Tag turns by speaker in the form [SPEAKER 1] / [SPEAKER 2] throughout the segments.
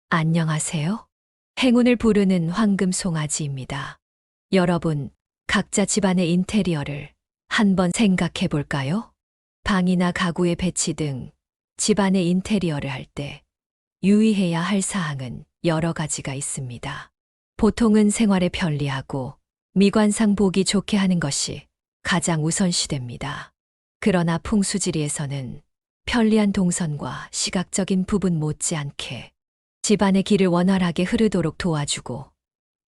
[SPEAKER 1] 안녕하세요. 행운을 부르는 황금 송아지입니다. 여러분, 각자 집안의 인테리어를 한번 생각해 볼까요? 방이나 가구의 배치 등 집안의 인테리어를 할 때 유의해야 할 사항은 여러 가지가 있습니다. 보통은 생활에 편리하고 미관상 보기 좋게 하는 것이 가장 우선시됩니다. 그러나 풍수지리에서는 편리한 동선과 시각적인 부분 못지않게 집안의 길을 원활하게 흐르도록 도와주고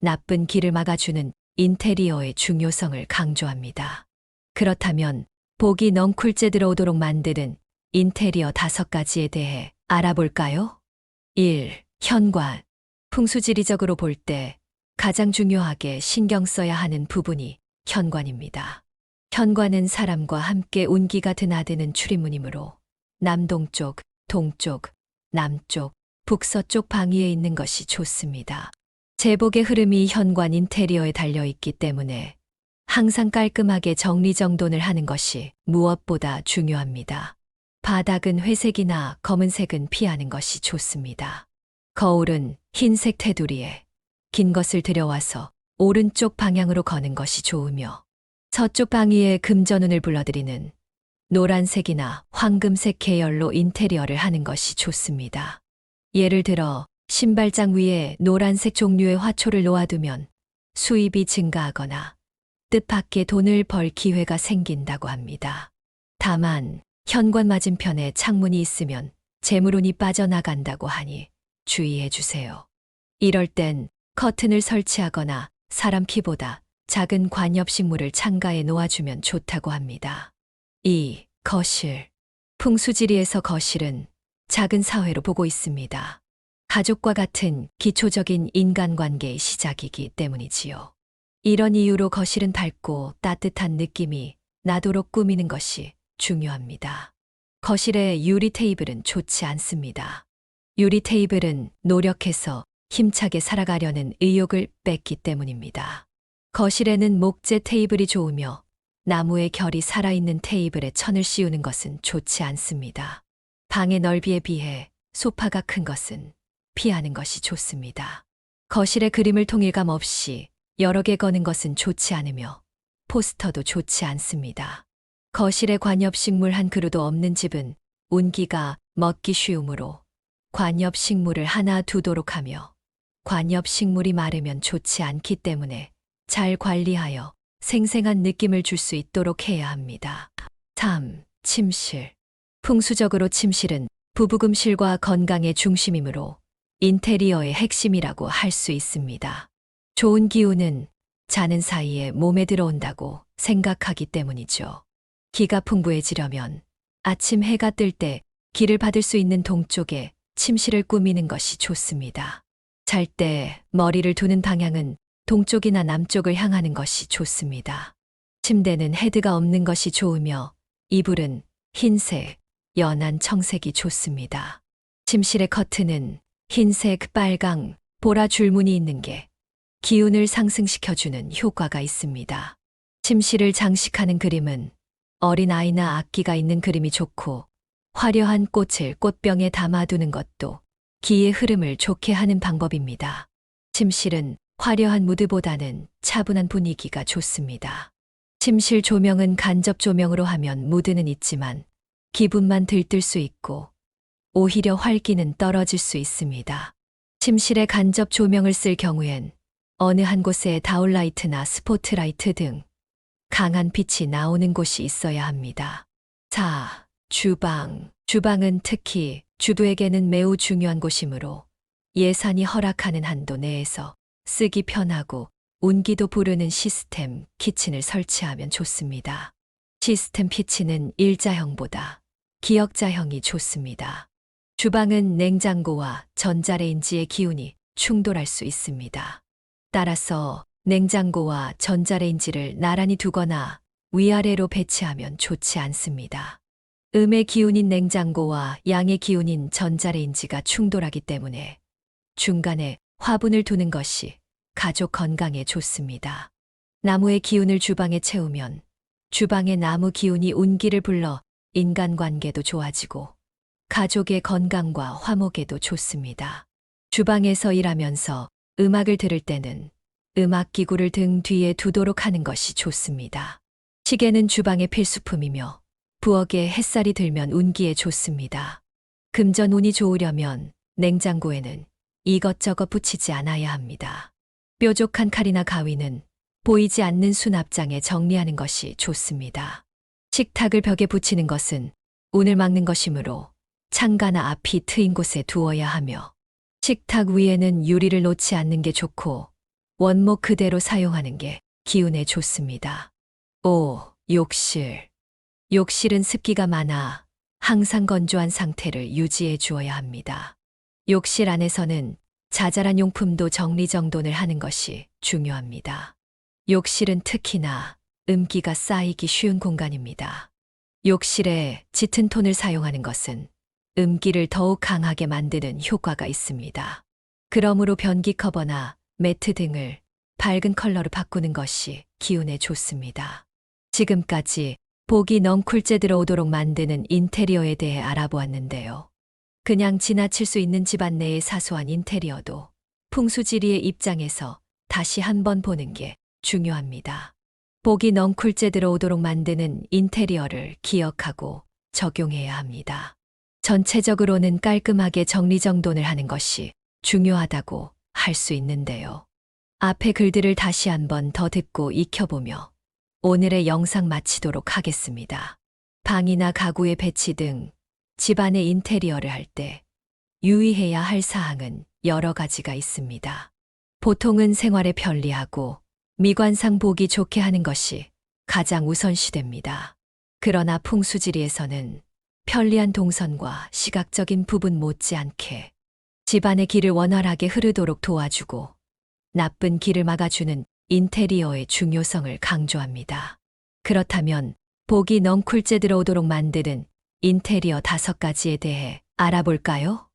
[SPEAKER 1] 나쁜 길을 막아주는 인테리어의 중요성을 강조합니다. 그렇다면 복이 넝쿨째 들어오도록 만드는 인테리어 5가지에 대해 알아볼까요? 1. 현관. 풍수지리적으로 볼 때 가장 중요하게 신경 써야 하는 부분이 현관입니다. 현관은 사람과 함께 운기가 드나드는 출입문이므로 남동쪽, 동쪽, 남쪽, 북서쪽 방위에 있는 것이 좋습니다. 제복의 흐름이 현관 인테리어에 달려있기 때문에 항상 깔끔하게 정리정돈을 하는 것이 무엇보다 중요합니다. 바닥은 회색이나 검은색은 피하는 것이 좋습니다. 거울은 흰색 테두리에 긴 것을 들여와서 오른쪽 방향으로 거는 것이 좋으며 서쪽 방위에 금전운을 불러들이는 노란색이나 황금색 계열로 인테리어를 하는 것이 좋습니다. 예를 들어 신발장 위에 노란색 종류의 화초를 놓아두면 수입이 증가하거나 뜻밖의 돈을 벌 기회가 생긴다고 합니다. 다만 현관 맞은편에 창문이 있으면 재물운이 빠져나간다고 하니 주의해 주세요. 이럴 땐 커튼을 설치하거나 사람 키보다 작은 관엽식물을 창가에 놓아주면 좋다고 합니다. 2. 거실. 풍수지리에서 거실은 작은 사회로 보고 있습니다. 가족과 같은 기초적인 인간관계의 시작이기 때문이지요. 이런 이유로 거실은 밝고 따뜻한 느낌이 나도록 꾸미는 것이 중요합니다. 거실에 유리 테이블은 좋지 않습니다. 유리 테이블은 노력해서 힘차게 살아가려는 의욕을 뺏기 때문입니다. 거실에는 목재 테이블이 좋으며 나무의 결이 살아있는 테이블에 천을 씌우는 것은 좋지 않습니다. 방의 넓이에 비해 소파가 큰 것은 피하는 것이 좋습니다. 거실에 그림을 통일감 없이 여러 개 거는 것은 좋지 않으며 포스터도 좋지 않습니다. 거실에 관엽식물 한 그루도 없는 집은 운기가 먹기 쉬우므로 관엽식물을 하나 두도록 하며 관엽식물이 마르면 좋지 않기 때문에 잘 관리하여 생생한 느낌을 줄 수 있도록 해야 합니다. 3. 침실. 풍수적으로 침실은 부부금실과 건강의 중심이므로 인테리어의 핵심이라고 할 수 있습니다. 좋은 기운은 자는 사이에 몸에 들어온다고 생각하기 때문이죠. 기가 풍부해지려면 아침 해가 뜰 때 기를 받을 수 있는 동쪽에 침실을 꾸미는 것이 좋습니다. 잘 때 머리를 두는 방향은 동쪽이나 남쪽을 향하는 것이 좋습니다. 침대는 헤드가 없는 것이 좋으며 이불은 흰색, 연한 청색이 좋습니다. 침실의 커튼은 흰색, 빨강, 보라 줄무늬 있는 게 기운을 상승시켜주는 효과가 있습니다. 침실을 장식하는 그림은 어린아이나 악기가 있는 그림이 좋고 화려한 꽃을 꽃병에 담아두는 것도 기의 흐름을 좋게 하는 방법입니다. 침실은 화려한 무드보다는 차분한 분위기가 좋습니다. 침실 조명은 간접 조명으로 하면 무드는 있지만 기분만 들뜰 수 있고 오히려 활기는 떨어질 수 있습니다. 침실에 간접 조명을 쓸 경우엔 어느 한 곳에 다운라이트나 스포트라이트 등 강한 빛이 나오는 곳이 있어야 합니다. 4. 주방. 주방은 특히 주부에게는 매우 중요한 곳이므로 예산이 허락하는 한도 내에서 쓰기 편하고 운기도 부르는 시스템 키친을 설치하면 좋습니다. 시스템 키친은 일자형보다 기역자형이 좋습니다. 주방은 냉장고와 전자레인지의 기운이 충돌할 수 있습니다. 따라서 냉장고와 전자레인지를 나란히 두거나 위아래로 배치하면 좋지 않습니다. 음의 기운인 냉장고와 양의 기운인 전자레인지가 충돌하기 때문에 중간에 화분을 두는 것이 가족 건강에 좋습니다. 나무의 기운을 주방에 채우면 주방의 나무 기운이 운기를 불러 인간관계도 좋아지고 가족의 건강과 화목에도 좋습니다. 주방에서 일하면서 음악을 들을 때는 음악기구를 등 뒤에 두도록 하는 것이 좋습니다. 시계는 주방의 필수품이며 부엌에 햇살이 들면 운기에 좋습니다. 금전 운이 좋으려면 냉장고에는 이것저것 붙이지 않아야 합니다. 뾰족한 칼이나 가위는 보이지 않는 수납장에 정리하는 것이 좋습니다. 식탁을 벽에 붙이는 것은 운을 막는 것이므로 창가나 앞이 트인 곳에 두어야 하며 식탁 위에는 유리를 놓지 않는 게 좋고 원목 그대로 사용하는 게 기운에 좋습니다. 5. 욕실. 욕실은 습기가 많아 항상 건조한 상태를 유지해 주어야 합니다. 욕실 안에서는 자잘한 용품도 정리정돈을 하는 것이 중요합니다. 욕실은 특히나 음기가 쌓이기 쉬운 공간입니다. 욕실에 짙은 톤을 사용하는 것은 음기를 더욱 강하게 만드는 효과가 있습니다. 그러므로 변기 커버나 매트 등을 밝은 컬러로 바꾸는 것이 기운에 좋습니다. 지금까지 복이 넝쿨째 들어오도록 만드는 인테리어에 대해 알아보았는데요. 그냥 지나칠 수 있는 집안 내의 사소한 인테리어도 풍수지리의 입장에서 다시 한번 보는 게 중요합니다. 복이 넝쿨째 들어오도록 만드는 인테리어를 기억하고 적용해야 합니다. 전체적으로는 깔끔하게 정리정돈을 하는 것이 중요하다고 할 수 있는데요. 앞의 글들을 다시 한번 더 듣고 익혀보며 오늘의 영상 마치도록 하겠습니다. 방이나 가구의 배치 등 집안의 인테리어를 할 때 유의해야 할 사항은 여러 가지가 있습니다. 보통은 생활에 편리하고 미관상 보기 좋게 하는 것이 가장 우선시됩니다. 그러나 풍수지리에서는 편리한 동선과 시각적인 부분 못지않게 집안의 길을 원활하게 흐르도록 도와주고 나쁜 길을 막아주는 인테리어의 중요성을 강조합니다. 그렇다면 복이 넝쿨째 들어오도록 만드는 인테리어 5가지에 대해 알아볼까요?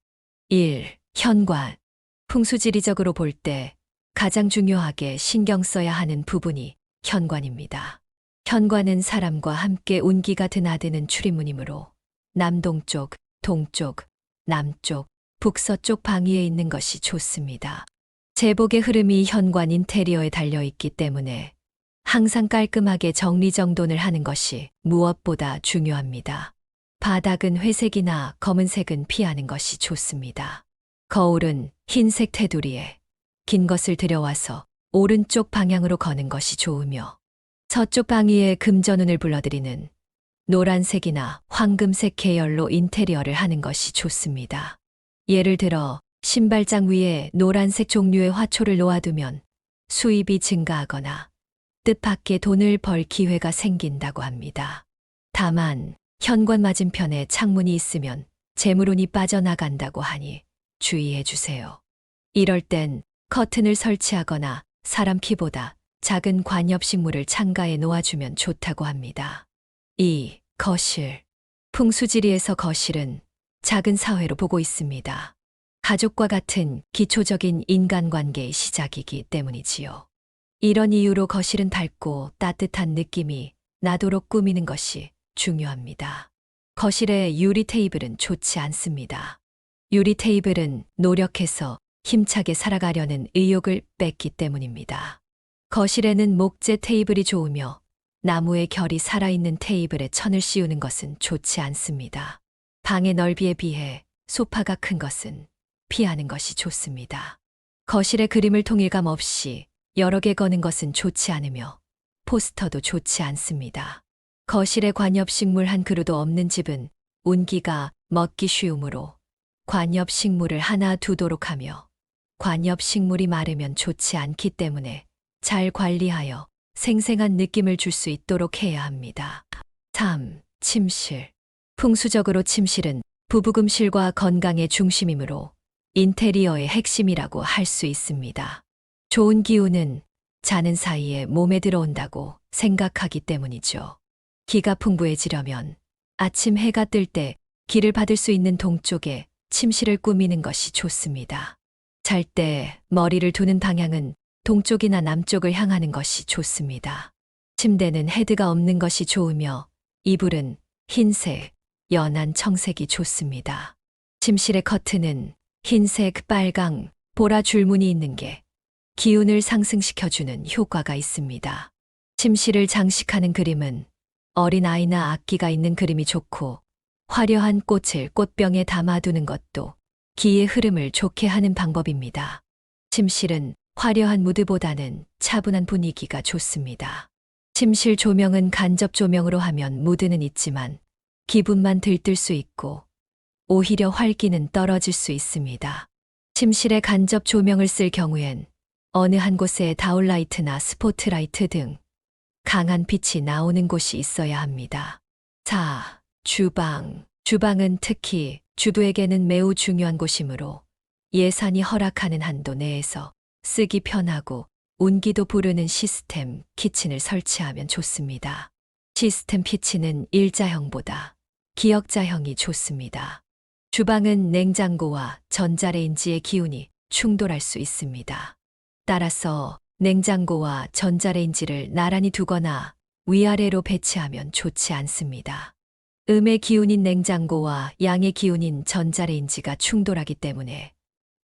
[SPEAKER 1] 1. 현관. 풍수지리적으로 볼 때 가장 중요하게 신경 써야 하는 부분이 현관입니다. 현관은 사람과 함께 운기가 드나드는 출입문이므로 남동쪽, 동쪽, 남쪽, 북서쪽 방위에 있는 것이 좋습니다. 제복의 흐름이 현관 인테리어에 달려있기 때문에 항상 깔끔하게 정리정돈을 하는 것이 무엇보다 중요합니다. 바닥은 회색이나 검은색은 피하는 것이 좋습니다. 거울은 흰색 테두리에 긴 것을 들여와서 오른쪽 방향으로 거는 것이 좋으며 서쪽 방위에 금전운을 불러들이는 노란색이나 황금색 계열로 인테리어를 하는 것이 좋습니다. 예를 들어 신발장 위에 노란색 종류의 화초를 놓아두면 수입이 증가하거나 뜻밖의 돈을 벌 기회가 생긴다고 합니다. 다만 현관 맞은편에 창문이 있으면 재물운이 빠져나간다고 하니 주의해 주세요. 이럴 땐 커튼을 설치하거나 사람 키보다 작은 관엽식물을 창가에 놓아주면 좋다고 합니다. 2. 거실. 풍수지리에서 거실은 작은 사회로 보고 있습니다. 가족과 같은 기초적인 인간관계의 시작이기 때문이지요. 이런 이유로 거실은 밝고 따뜻한 느낌이 나도록 꾸미는 것이 중요합니다. 거실의 유리 테이블은 좋지 않습니다. 유리 테이블은 노력해서 힘차게 살아가려는 의욕을 뺏기 때문입니다. 거실에는 목재 테이블이 좋으며 나무의 결이 살아있는 테이블에 천을 씌우는 것은 좋지 않습니다. 방의 넓이에 비해 소파가 큰 것은 피하는 것이 좋습니다. 거실에 그림을 통일감 없이 여러 개 거는 것은 좋지 않으며 포스터도 좋지 않습니다. 거실에 관엽식물 한 그루도 없는 집은 운기가 먹기 쉬우므로 관엽식물을 하나 두도록 하며 관엽식물이 마르면 좋지 않기 때문에 잘 관리하여 생생한 느낌을 줄 수 있도록 해야 합니다. 3. 침실. 풍수적으로 침실은 부부금실과 건강의 중심이므로 인테리어의 핵심이라고 할 수 있습니다. 좋은 기운은 자는 사이에 몸에 들어온다고 생각하기 때문이죠. 기가 풍부해지려면 아침 해가 뜰 때 기를 받을 수 있는 동쪽에 침실을 꾸미는 것이 좋습니다. 잘 때 머리를 두는 방향은 동쪽이나 남쪽을 향하는 것이 좋습니다. 침대는 헤드가 없는 것이 좋으며 이불은 흰색, 연한 청색이 좋습니다. 침실의 커튼은 흰색, 빨강, 보라 줄무늬 있는 게 기운을 상승시켜주는 효과가 있습니다. 침실을 장식하는 그림은 어린아이나 악기가 있는 그림이 좋고, 화려한 꽃을 꽃병에 담아두는 것도 기의 흐름을 좋게 하는 방법입니다. 침실은 화려한 무드보다는 차분한 분위기가 좋습니다. 침실 조명은 간접 조명으로 하면 무드는 있지만 기분만 들뜰 수 있고 오히려 활기는 떨어질 수 있습니다. 침실에 간접 조명을 쓸 경우엔 어느 한 곳에 다운라이트나 스포트라이트 등 강한 빛이 나오는 곳이 있어야 합니다. 4. 주방. 주방은 특히 주부에게는 매우 중요한 곳이므로 예산이 허락하는 한도 내에서 쓰기 편하고 운기도 부르는 시스템 키친을 설치하면 좋습니다. 시스템 키친은 일자형보다 기역자형이 좋습니다. 주방은 냉장고와 전자레인지의 기운이 충돌할 수 있습니다. 따라서 냉장고와 전자레인지를 나란히 두거나 위아래로 배치하면 좋지 않습니다. 음의 기운인 냉장고와 양의 기운인 전자레인지가 충돌하기 때문에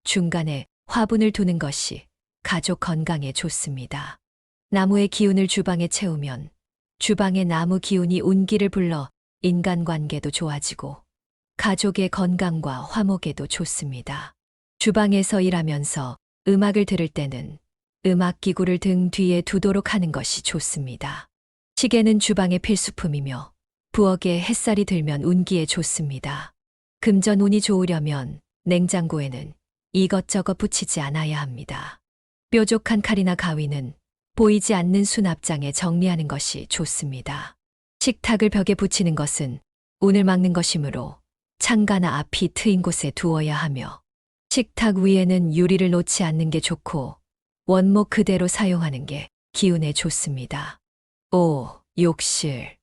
[SPEAKER 1] 중간에 화분을 두는 것이 가족 건강에 좋습니다. 나무의 기운을 주방에 채우면 주방의 나무 기운이 운기를 불러 인간관계도 좋아지고 가족의 건강과 화목에도 좋습니다. 주방에서 일하면서 음악을 들을 때는 음악기구를 등 뒤에 두도록 하는 것이 좋습니다. 시계는 주방의 필수품이며 부엌에 햇살이 들면 운기에 좋습니다. 금전 운이 좋으려면 냉장고에는 이것저것 붙이지 않아야 합니다. 뾰족한 칼이나 가위는 보이지 않는 수납장에 정리하는 것이 좋습니다. 식탁을 벽에 붙이는 것은 운을 막는 것이므로 창가나 앞이 트인 곳에 두어야 하며 식탁 위에는 유리를 놓지 않는 게 좋고 원목 그대로 사용하는 게 기운에 좋습니다. 5. 욕실.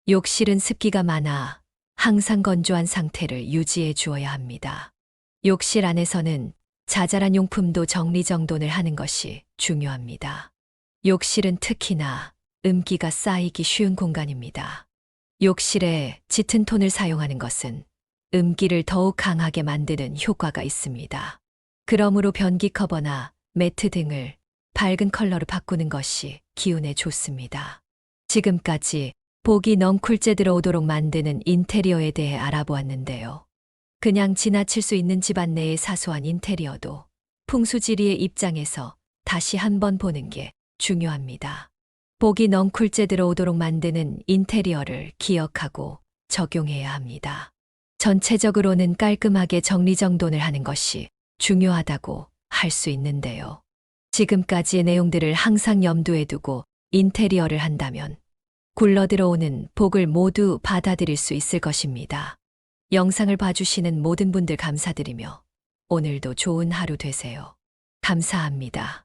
[SPEAKER 1] 욕실은 습기가 많아 항상 건조한 상태를 유지해 주어야 합니다. 욕실 안에서는 자잘한 용품도 정리정돈을 하는 것이 중요합니다. 욕실은 특히나 음기가 쌓이기 쉬운 공간입니다. 욕실에 짙은 톤을 사용하는 것은 음기를 더욱 강하게 만드는 효과가 있습니다. 그러므로 변기 커버나 매트 등을 밝은 컬러로 바꾸는 것이 기운에 좋습니다. 지금까지 복이 넝쿨째 들어오도록 만드는 인테리어에 대해 알아보았는데요. 그냥 지나칠 수 있는 집안 내의 사소한 인테리어도 풍수지리의 입장에서 다시 한번 보는 게 중요합니다. 복이 넝쿨째 들어오도록 만드는 인테리어를 기억하고 적용해야 합니다. 전체적으로는 깔끔하게 정리정돈을 하는 것이 중요하다고 할 수 있는데요. 지금까지의 내용들을 항상 염두에 두고 인테리어를 한다면 굴러들어오는 복을 모두 받아들일 수 있을 것입니다. 영상을 봐주시는 모든 분들 감사드리며 오늘도 좋은 하루 되세요. 감사합니다.